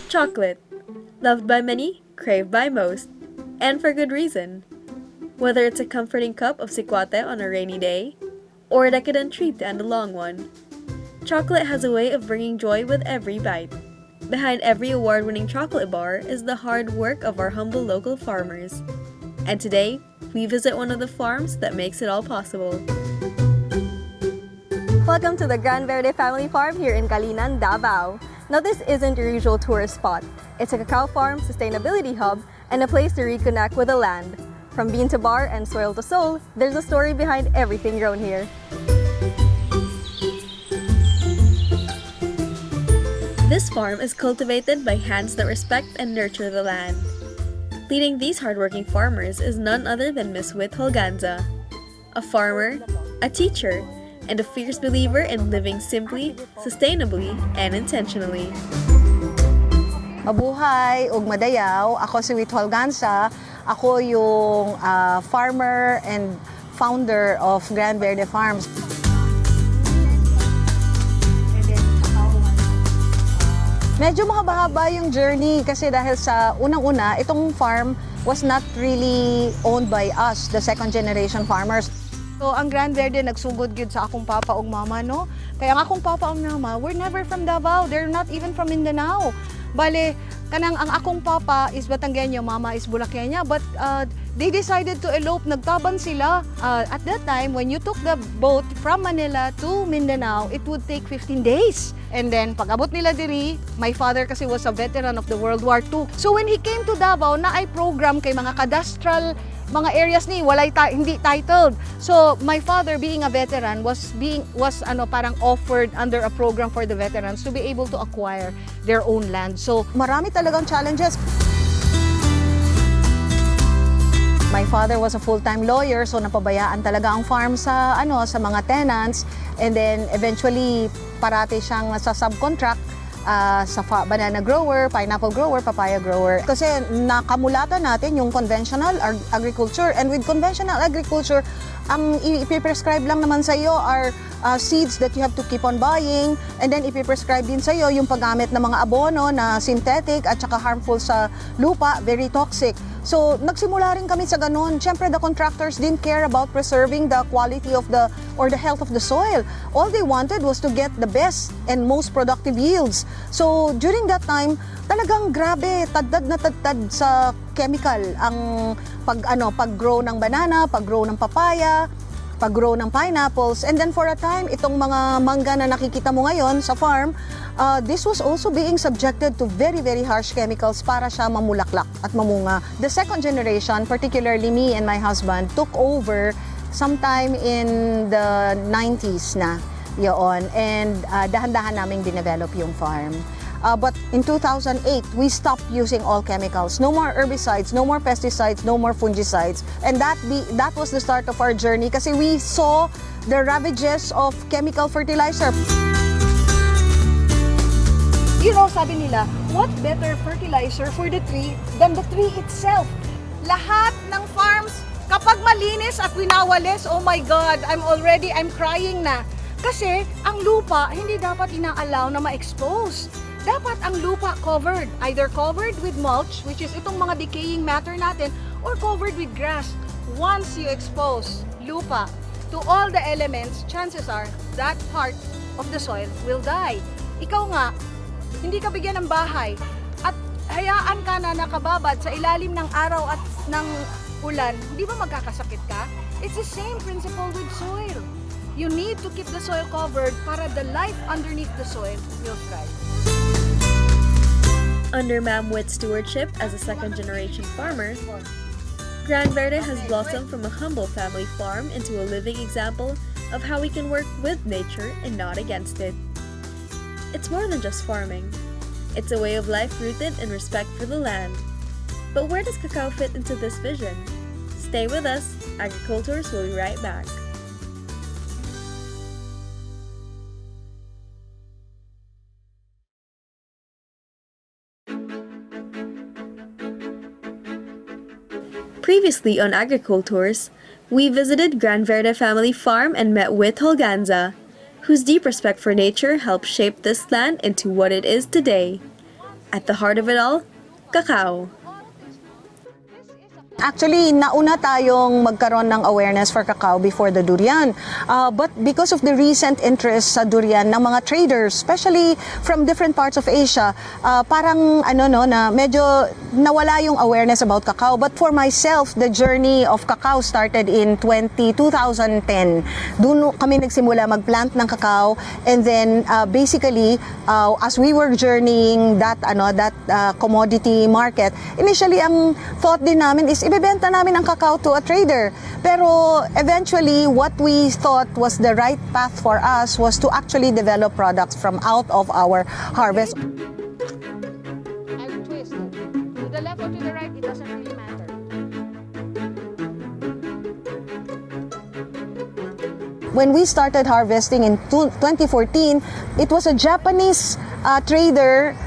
Chocolate. Loved by many, craved by most. And for good reason. Whether it's a comforting cup of sikwate on a rainy day, or a decadent treat to end a long one, chocolate has a way of bringing joy with every bite. Behind every award-winning chocolate bar is the hard work of our humble local farmers. And today, we visit one of the farms that makes it all possible. Welcome to the Grand Verde Family Farm here in Calinan, Davao. Now this isn't your usual tourist spot. It's a cacao farm, sustainability hub, and a place to reconnect with the land. From bean to bar and soil to soul, there's a story behind everything grown here. This farm is cultivated by hands that respect and nurture the land. Leading these hardworking farmers is none other than Miss Wit Holganza, a farmer, a teacher, and a fierce believer in living simply, sustainably, and intentionally. Mabuhay ug madayaw, ako si Wit Holganza. Ako yung farmer and founder of Grand Verde Farm. Medyo mahaba-haba yung journey kasi dahil sa unang-una, itong farm was not really owned by us, the second generation farmers. So ang Grand Verde nagsugod gyud sa akong papa ug mama, no? Kaya ang akong papa ug mama, we're never from Davao. They're not even from Mindanao. Bale, kanang ang akong papa is Batanggenyo, mama is Bulaqueña, but they decided to elope. Nagtaban sila. At that time, when you took the boat from Manila to Mindanao, it would take 15 days. And then, pag abot nila diri, my father kasi was a veteran of the World War II. So when he came to Davao, na ay program kay mga cadastral mga areas ni hindi titled. So my father being a veteran was parang offered under a program for the veterans to be able to acquire their own land. So marami talagang challenges. My father was a full-time lawyer, so napabayaan talaga ang farm sa mga tenants, and then eventually parati siyang sa subcontract sa banana grower, pineapple grower, papaya grower. Kasi nakamulatan natin yung conventional agriculture, and with conventional agriculture, ang ipiprescribe lang naman sa iyo are seeds that you have to keep on buying, and then ipiprescribe din sa iyo yung paggamit ng mga abono na synthetic at saka harmful sa lupa, very toxic. So, nagsimula rin kami sa ganun. Siyempre, the contractors didn't care about preserving the quality of the health of the soil. All they wanted was to get the best and most productive yields. So, during that time, talagang grabe, tadtad na tadtad sa chemical ang pag-grow ng banana, pag-grow ng papaya, pag-grow ng pineapples. And then for a time, itong mga mangga na nakikita mo ngayon sa farm, this was also being subjected to very, very harsh chemicals para siya mamulaklak at mamunga. The second generation, particularly me and my husband, took over sometime in the 90s na yun. And dahan-dahan naming dinevelop yung farm. But in 2008, we stopped using all chemicals. No more herbicides, no more pesticides, no more fungicides. And that was the start of our journey kasi we saw the ravages of chemical fertilizer. You know, sabi nila, what better fertilizer for the tree than the tree itself? Lahat ng farms, kapag malinis at winawalis, oh my God, I'm crying na. Kasi ang lupa, hindi dapat ina-allow na ma-expose. Dapat ang lupa covered, either covered with mulch, which is itong mga decaying matter natin, or covered with grass. Once you expose lupa to all the elements, chances are that part of the soil will die. Ikaw nga, hindi ka bigyan ng bahay at hayaan ka na nakababad sa ilalim ng araw at ng ulan, di ba magkakasakit ka? It's the same principle with soil. You need to keep the soil covered para the life underneath the soil will thrive. Under Ma'am Wit's stewardship as a second-generation farmer, Grand Verde has blossomed from a humble family farm into a living example of how we can work with nature and not against it. It's more than just farming. It's a way of life rooted in respect for the land. But where does cacao fit into this vision? Stay with us. AgriCoolTours will be right back. Previously on AgriCoolTours, we visited Grand Verde Family Farm and met Wit Holganza, whose deep respect for nature helped shape this land into what it is today. At the heart of it all, cacao. Actually, nauna tayong magkaroon ng awareness for cacao before the durian. But because of the recent interest sa durian ng mga traders, especially from different parts of Asia, parang na medyo nawala yung awareness about cacao. But for myself, the journey of cacao started in 2010. Doon kami nagsimula mag-plant ng cacao, and then basically as we were journeying that commodity market, initially ang thought din namin is ibebenta namin ang cacao to a trader. Pero eventually, what we thought was the right path for us was to actually develop products from out of our harvest. I will twist it. To the left or to the right, it doesn't really matter. When we started harvesting in 2014, it was a Japanese trader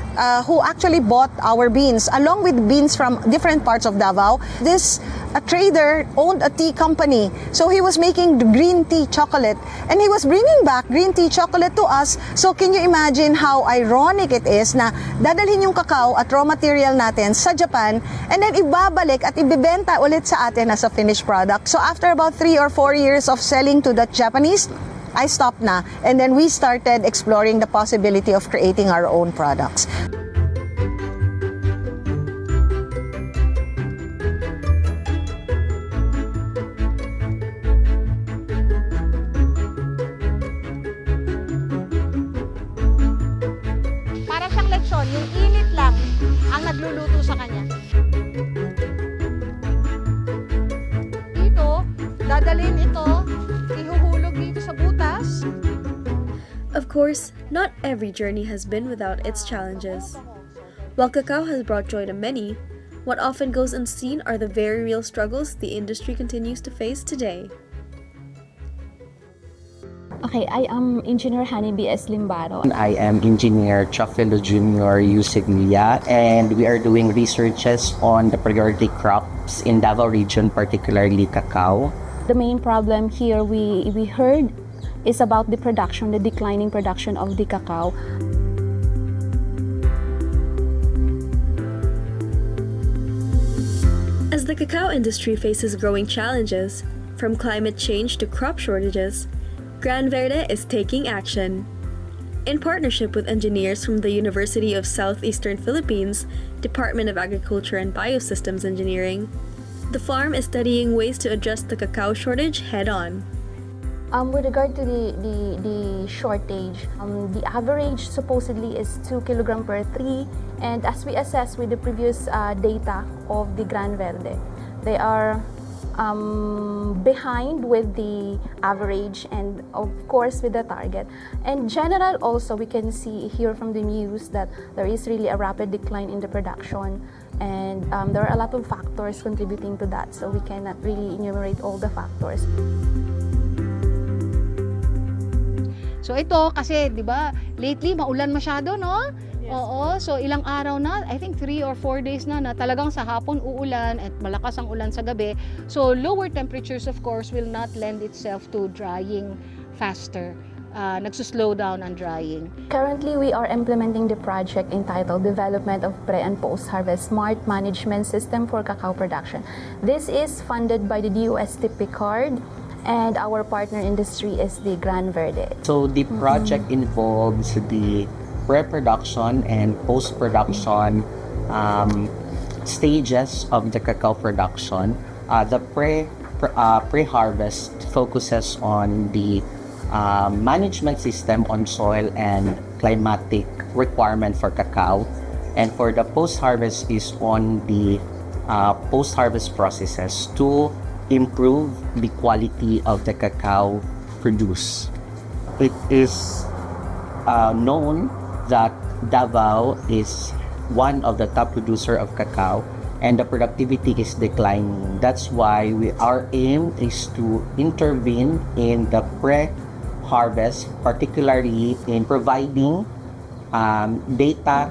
who actually bought our beans along with beans from different parts of Davao. This trader owned a tea company, so he was making green tea chocolate, and he was bringing back green tea chocolate to us. So can you imagine how ironic it is na dadalhin yung cacao at raw material natin sa Japan, and then ibabalik at ibibenta ulit sa atin as a finished product. So after about 3 or 4 years of selling to the Japanese, I stopped na, and then we started exploring the possibility of creating our own products. Para siyang lechon, yung init lang ang nagluluto sa kanya. Dito, dadalhin ito, ihuhulog dito sa butas. Of course, not every journey has been without its challenges. While cacao has brought joy to many, what often goes unseen are the very real struggles the industry continues to face today. Okay, I am Engineer Hani B.S. Limbaro. I am Engineer Chafelo Jr. Yusiglia, and we are doing researches on the priority crops in Davao region, particularly cacao. The main problem here we heard is about the production, the declining production of the cacao. As the cacao industry faces growing challenges, from climate change to crop shortages, Grand Verde is taking action. In partnership with engineers from the University of Southeastern Philippines, Department of Agriculture and Biosystems Engineering, the farm is studying ways to address the cacao shortage head-on. With regard to the shortage, the average supposedly is 2 kg per tree, and as we assess with the previous data of the Grand Verde, they are behind with the average and of course with the target. In general also, we can see here from the news that there is really a rapid decline in the production, and there are a lot of factors contributing to that, so we cannot really enumerate all the factors. So ito kasi, 'di ba, lately maulan masyado, no? Yes. Oo, so ilang araw na, I think 3 or 4 days na talagang sa hapon uulan at malakas ang ulan sa gabi. So lower temperatures of course will not lend itself to drying faster. Nagsuslow down ang drying. Currently, we are implementing the project entitled Development of Pre- and Post-Harvest Smart Management System for Cacao Production. This is funded by the DOST Picard, and our partner industry is the Grand Verde. So the project involves the pre-production and post-production stages of the cacao production. The pre-harvest focuses on the management system on soil and climatic requirement for cacao, and for the post-harvest is on the post-harvest processes to improve the quality of the cacao produced. It is known that Davao is one of the top producer of cacao, and the productivity is declining. That's why our aim is to intervene in the pre-harvest, particularly in providing data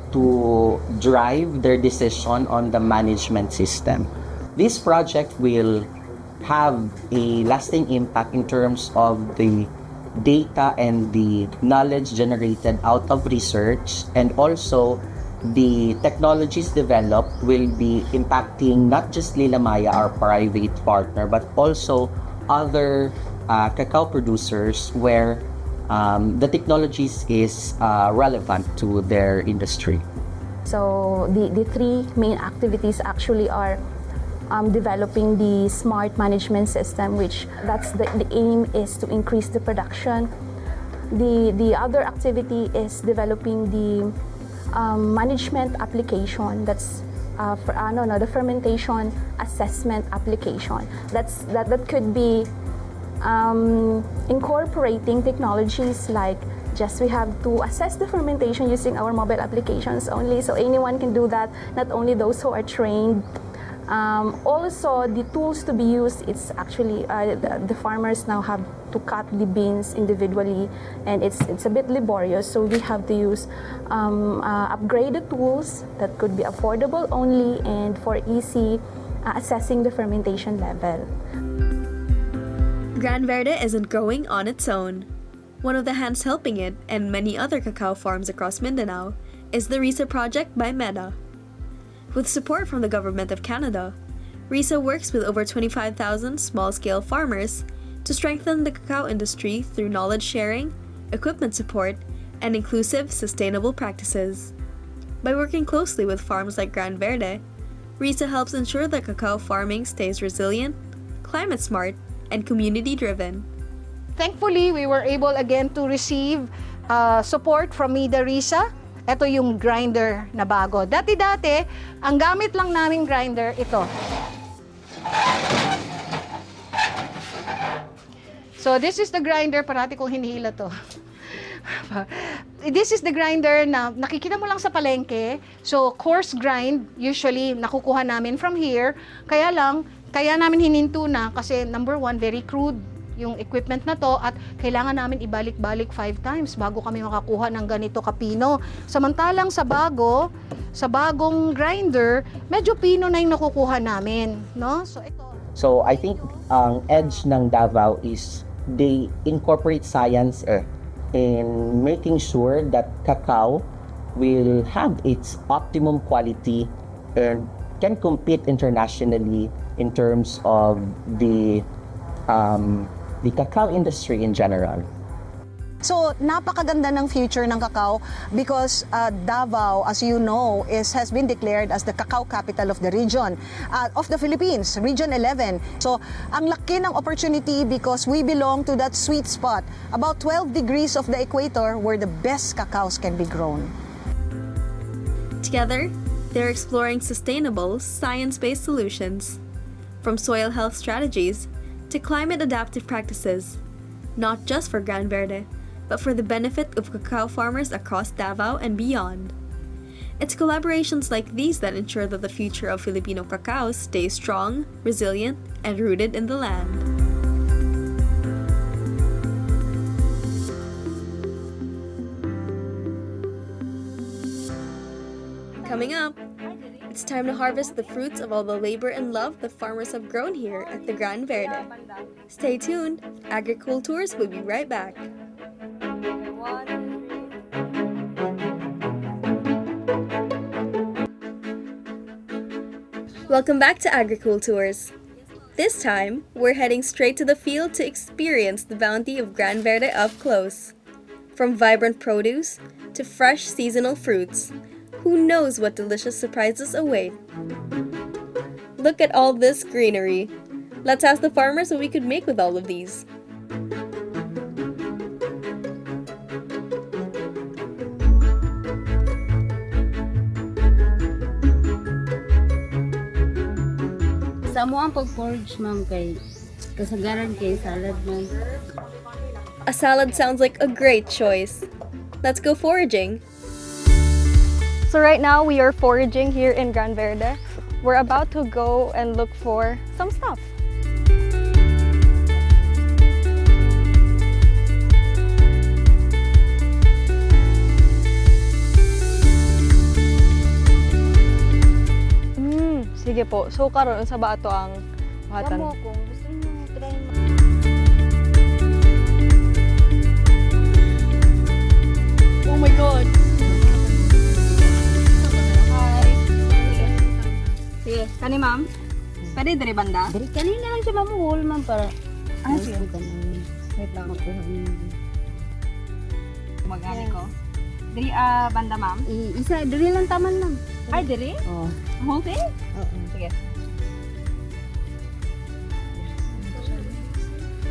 to drive their decision on the management system. This project will have a lasting impact in terms of the data and the knowledge generated out of research, and also the technologies developed will be impacting not just Lila Maya, our private partner, but also other cacao producers where the technologies is relevant to their industry. So the three main activities actually are developing the smart management system, which that's the aim is to increase the production. The other activity is developing the management application. That's the fermentation assessment application. That could be incorporating technologies like we have to assess the fermentation using our mobile applications only, so anyone can do that, not only those who are trained. Also, the tools to be used, it's actually the farmers now have to cut the beans individually, and it's a bit laborious, so we have to use upgraded tools that could be affordable only and for easy assessing the fermentation level. Grand Verde isn't growing on its own. One of the hands helping it, and many other cacao farms across Mindanao, is the RISA project by MEDA. With support from the Government of Canada, RISA works with over 25,000 small-scale farmers to strengthen the cacao industry through knowledge sharing, equipment support, and inclusive, sustainable practices. By working closely with farms like Grand Verde, RISA helps ensure that cacao farming stays resilient, climate-smart, and community-driven. Thankfully, we were able again to receive support from MIDA RISA. Ito yung grinder na bago. Dati-dati, ang gamit lang namin grinder, ito. So, this is the grinder. Parati kong hinihila to. This is the grinder na nakikita mo lang sa palengke. So, coarse grind, usually nakukuha namin from here. Kaya namin hininto na kasi number one, very crude yung equipment na to at kailangan namin ibalik-balik 5 times bago kami makakuha ng ganito kapino. Samantalang sa bagong grinder, medyo pino na yung nakukuha namin, no? So I think ang edge ng Davao is they incorporate science in making sure that cacao will have its optimum quality and can compete internationally in terms of the cacao industry in general. So, napakaganda ng future ng cacao because Davao, as you know, has been declared as the cacao capital of the region, of the Philippines, Region 11. So, ang laki ng opportunity because we belong to that sweet spot, about 12 degrees of the equator where the best cacaos can be grown. Together, they're exploring sustainable, science-based solutions, from soil health strategies to climate-adaptive practices, not just for Grand Verde, but for the benefit of cacao farmers across Davao and beyond. It's collaborations like these that ensure that the future of Filipino cacao stays strong, resilient, and rooted in the land. Coming up, it's time to harvest the fruits of all the labor and love the farmers have grown here at the Grand Verde. Stay tuned, AgriCoolTours will be right back. Welcome back to AgriCoolTours. This time, we're heading straight to the field to experience the bounty of Grand Verde up close. From vibrant produce to fresh seasonal fruits, who knows what delicious surprises await? Look at all this greenery. Let's ask the farmers what we could make with all of these. Sa mo ang pag-forage, ma'am, kay kasagaran kay salad, ma'am. A salad sounds like a great choice. Let's go foraging. So right now we are foraging here in Grand Verde. We're about to go and look for some stuff. Sige po. So karon sa bato ang Kamo watan. kung gusto niyo try Kani diri banda? Diri kanina lang siya mamuhol man para. Sige. Wait lang. Magani ko. Diri banda ma'am. Isa diri lang taman ma'am. Ay diri? Oh. Whole thing? Oo. Sige.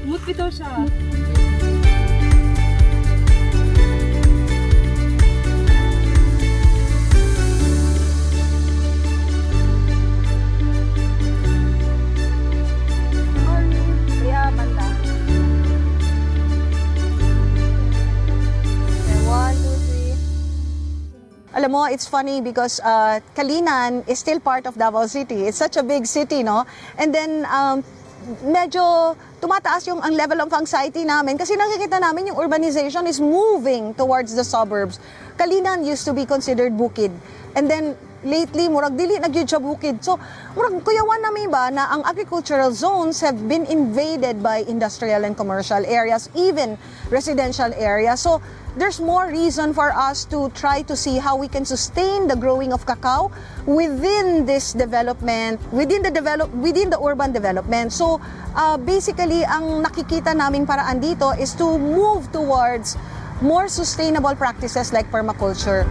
Mut bitaw siya. Alam mo, it's funny because Calinan is still part of Davao City. It's such a big city, no? And then, medyo tumataas yung ang level of anxiety namin kasi nakikita namin yung urbanization is moving towards the suburbs. Calinan used to be considered bukid. And then, lately, murag dili nagyud siya bukid. So, murag kuyawan namin ba na ang agricultural zones have been invaded by industrial and commercial areas, even residential areas. So, there's more reason for us to try to see how we can sustain the growing of cacao within this development, within the urban development. So, basically, ang nakikita naming paraan dito is to move towards more sustainable practices like permaculture.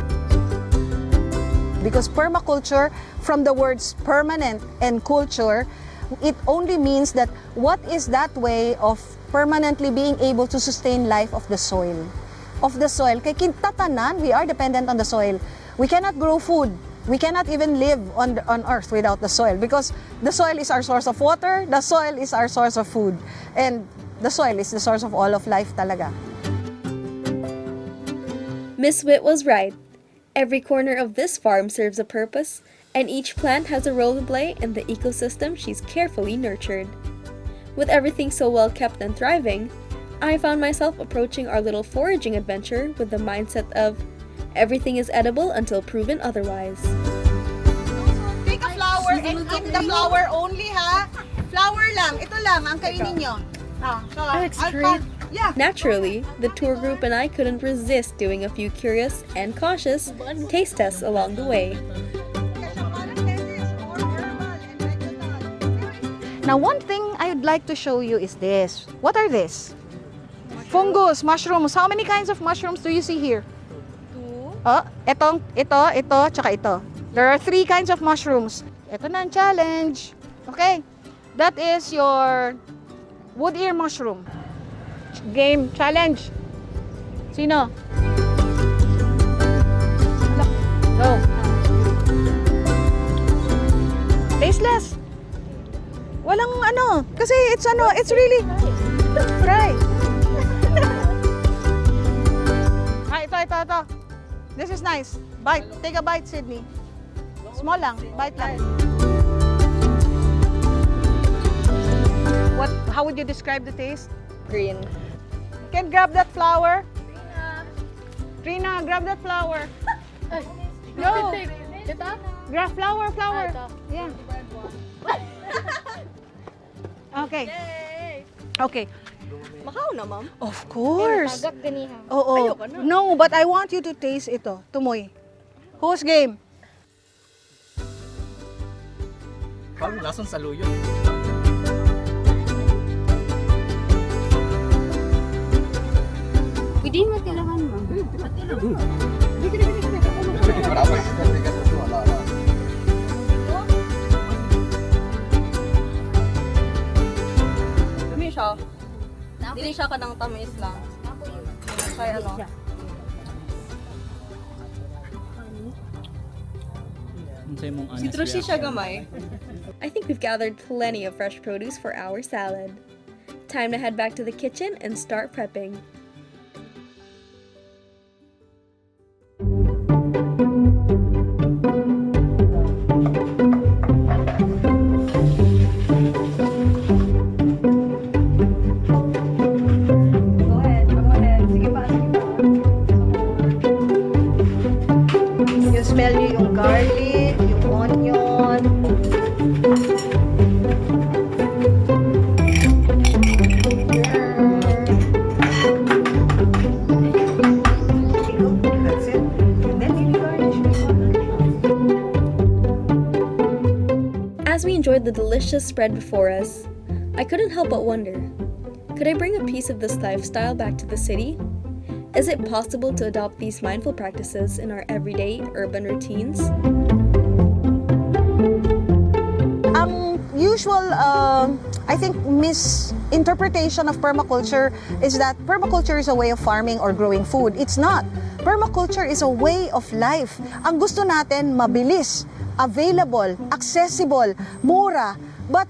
Because permaculture, from the words permanent and culture, it only means that what is that way of permanently being able to sustain life of the soil. Kay kintatanan, we are dependent on the soil. We cannot grow food. We cannot even live on earth without the soil because the soil is our source of water, the soil is our source of food, and the soil is the source of all of life talaga. Miss Wit was right. Every corner of this farm serves a purpose, and each plant has a role to play in the ecosystem she's carefully nurtured. With everything so well kept and thriving, I found myself approaching our little foraging adventure with the mindset of everything is edible until proven otherwise. Take a flower and eat the flower only, ha? Flower lang. Ito lang ang kainin nyo. Yeah. Naturally, the tour group and I couldn't resist doing a few curious and cautious taste tests along the way. Now, one thing I would like to show you is this. What are this? Fungus, mushrooms. How many kinds of mushrooms do you see here? Two. Oh, ito, tsaka ito. There are 3 kinds of mushrooms. Ito na ang challenge. Okay. That is your wood ear mushroom. Game, challenge. Sino? Go. Tasteless. Walang kasi it's really fry. Ito. This is nice. Bite. Take a bite, Sydney. Small lang. Bite lang. How would you describe the taste? Green. Can grab that flower? Trina, grab that flower. Go. Grab flower. Yeah. Okay. Okay. Makaw na, ma'am. Of course. Oo. No, but I want you to taste ito. Tumoy. Who's game? Parang lasang saluyo. Pwede mo tilahan ma'am. Dumi siya. Dili siya kanang tamis lang. Kaya Citrusy siya gamay. I think we've gathered plenty of fresh produce for our salad. Time to head back to the kitchen and start prepping. Smell niyo yung garlic, yung onion. That's it. And then maybe garnish. As we enjoy devoured the delicious spread before us, I couldn't help but wonder, could I bring a piece of this lifestyle back to the city? Is it possible to adopt these mindful practices in our everyday urban routines? Ang usual, I think, misinterpretation of permaculture is that permaculture is a way of farming or growing food. It's not. Permaculture is a way of life. Ang gusto natin, mabilis, available, accessible, mura. But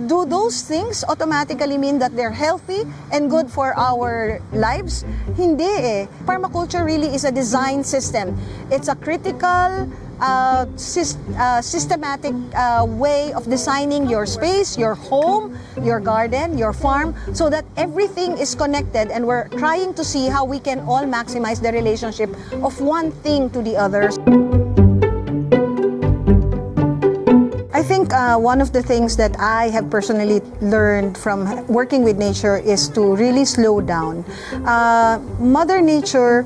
do those things automatically mean that they're healthy and good for our lives? Hindi eh. Permaculture really is a design system. It's a critical, systematic way of designing your space, your home, your garden, your farm, so that everything is connected, and we're trying to see how we can all maximize the relationship of one thing to the others. I think one of the things that I have personally learned from working with nature is to really slow down. Mother Nature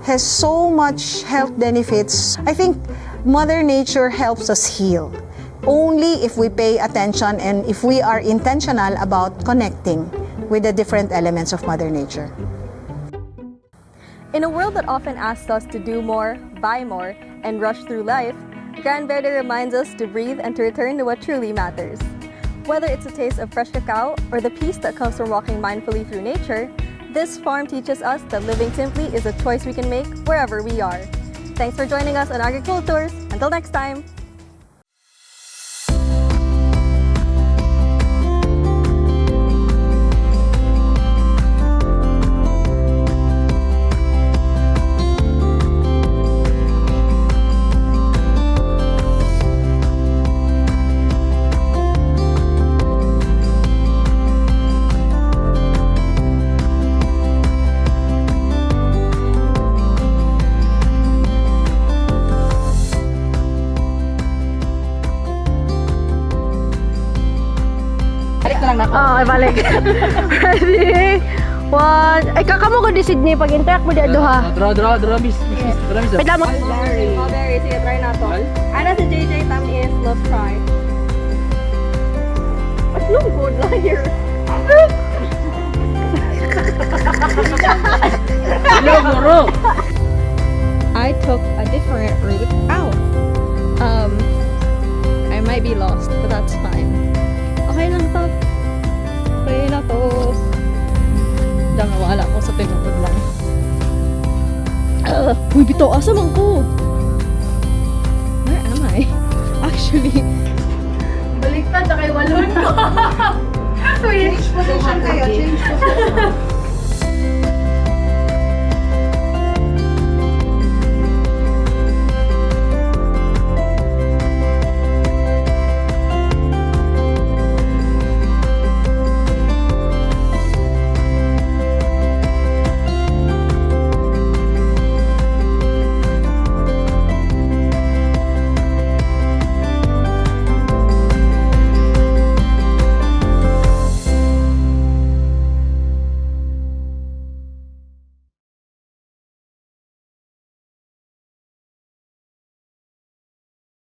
has so much health benefits. I think Mother Nature helps us heal only if we pay attention and if we are intentional about connecting with the different elements of Mother Nature. In a world that often asks us to do more, buy more, and rush through life, Grand Verde reminds us to breathe and to return to what truly matters. Whether it's a taste of fresh cacao or the peace that comes from walking mindfully through nature, this farm teaches us that living simply is a choice we can make wherever we are. Thanks for joining us on AgriCoolTours. Until next time! Ay balik. Ready? One. Ay kakamo ko di Sydney pag interact mo di aduha. Draw, miss. Wait lang mo. Mulberry, sige, try na to. Ana si JJ, Tammy is, let's try. What's no good liar? Hello, Moro! I took a different route out. I might be lost, but that's fine. Okay lang to. Okay na to. Diyan wala ko sa pinutod lang. Uy, bito, asa man ko? Where am I? Actually, Baliktad na kay walon ko. Change position kayo, change position.